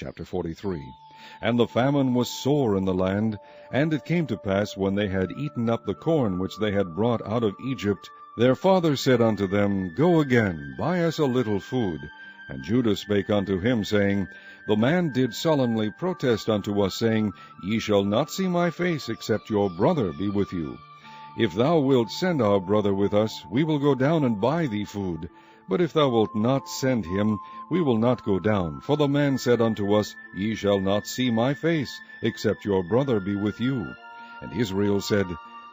Chapter 43. And the famine was sore in the land, and it came to pass, when they had eaten up the corn which they had brought out of Egypt, their father said unto them, Go again, buy us a little food. And Judah spake unto him, saying, The man did solemnly protest unto us, saying, Ye shall not see my face, except your brother be with you. If thou wilt send our brother with us, we will go down and buy thee food. But if thou wilt not send him, we will not go down. For the man said unto us, Ye shall not see my face, except your brother be with you. And Israel said,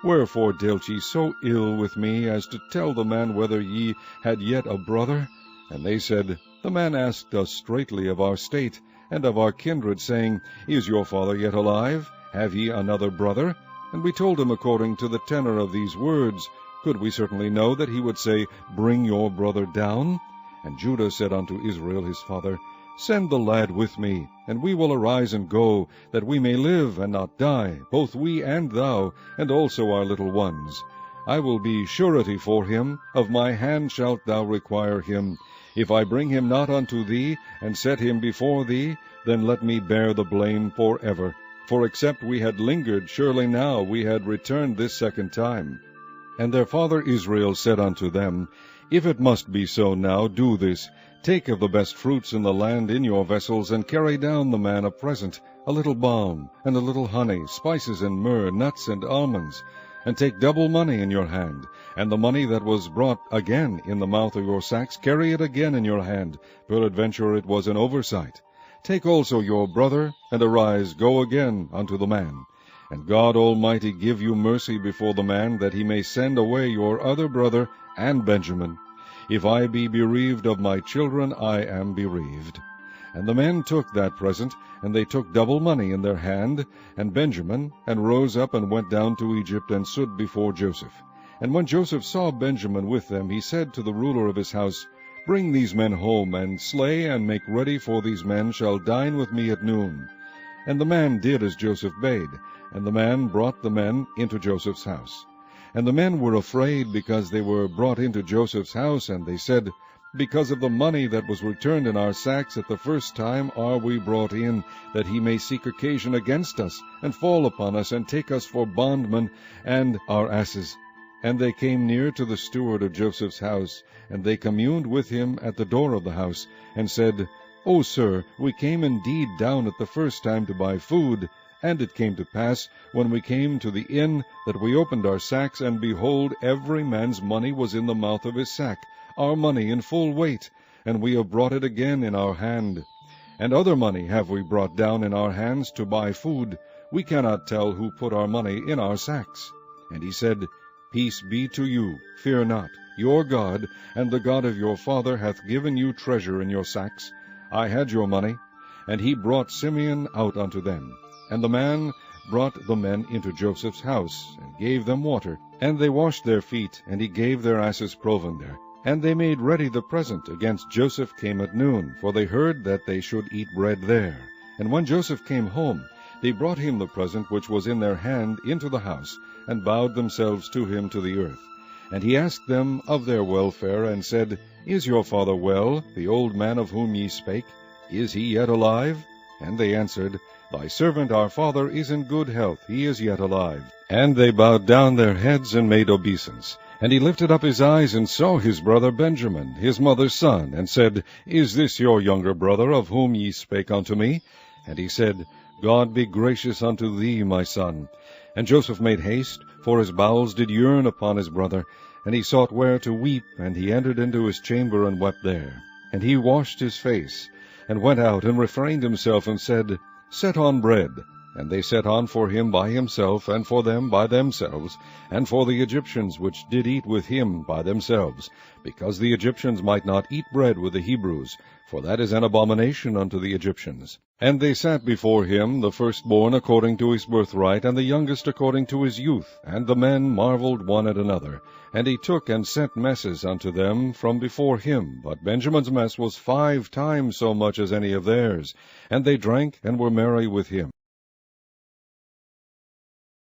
Wherefore dealt ye so ill with me, as to tell the man whether ye had yet a brother? And they said, The man asked us straitly of our state, and of our kindred, saying, Is your father yet alive? Have ye another brother? And we told him according to the tenor of these words. Could we certainly know that he would say, Bring your brother down? And Judah said unto Israel his father, Send the lad with me, and we will arise and go, that we may live and not die, both we and thou, and also our little ones. I will be surety for him, of my hand shalt thou require him. If I bring him not unto thee, and set him before thee, then let me bear the blame forever. For except we had lingered, surely now we had returned this second time. And their father Israel said unto them, If it must be so now, do this. Take of the best fruits in the land in your vessels, and carry down the man a present, a little balm, and a little honey, spices and myrrh, nuts and almonds. And take double money in your hand, and the money that was brought again in the mouth of your sacks, carry it again in your hand. Peradventure it was an oversight. Take also your brother, and arise, go again unto the man. And God Almighty give you mercy before the man, that he may send away your other brother and Benjamin. If I be bereaved of my children, I am bereaved. And the men took that present, and they took double money in their hand, and Benjamin, and rose up and went down to Egypt, and stood before Joseph. And when Joseph saw Benjamin with them, he said to the ruler of his house, Bring these men home, and slay and make ready, for these men shall dine with me at noon. And the man did as Joseph bade, and the man brought the men into Joseph's house. And the men were afraid, because they were brought into Joseph's house, and they said, Because of the money that was returned in our sacks at the first time are we brought in, that he may seek occasion against us, and fall upon us, and take us for bondmen, and our asses. And they came near to the steward of Joseph's house, and they communed with him at the door of the house, and said, O sir, we came indeed down at the first time to buy food. And it came to pass, when we came to the inn, that we opened our sacks, and behold, every man's money was in the mouth of his sack, our money in full weight, and we have brought it again in our hand. And other money have we brought down in our hands to buy food. We cannot tell who put our money in our sacks. And he said, Peace be to you, fear not. Your God, and the God of your father, hath given you treasure in your sacks. I had your money. And he brought Simeon out unto them. And the man brought the men into Joseph's house, and gave them water. And they washed their feet, and he gave their asses provender. And they made ready the present against Joseph came at noon, for they heard that they should eat bread there. And when Joseph came home, they brought him the present which was in their hand into the house, and bowed themselves to him to the earth. And he asked them of their welfare, and said, Is your father well, the old man of whom ye spake? Is he yet alive? And they answered, Thy servant our father is in good health, he is yet alive. And they bowed down their heads, and made obeisance. And he lifted up his eyes, and saw his brother Benjamin, his mother's son, and said, Is this your younger brother, of whom ye spake unto me? And he said, God be gracious unto thee, my son. And Joseph made haste, for his bowels did yearn upon his brother, and he sought where to weep, and he entered into his chamber, and wept there. And he washed his face, and went out, and refrained himself, and said, Set on bread. And they set on for him by himself, and for them by themselves, and for the Egyptians which did eat with him by themselves, because the Egyptians might not eat bread with the Hebrews, for that is an abomination unto the Egyptians. And they sat before him, the firstborn according to his birthright, and the youngest according to his youth. And the men marveled one at another. And he took and sent messes unto them from before him. But Benjamin's mess was 5 times so much as any of theirs. And they drank and were merry with him.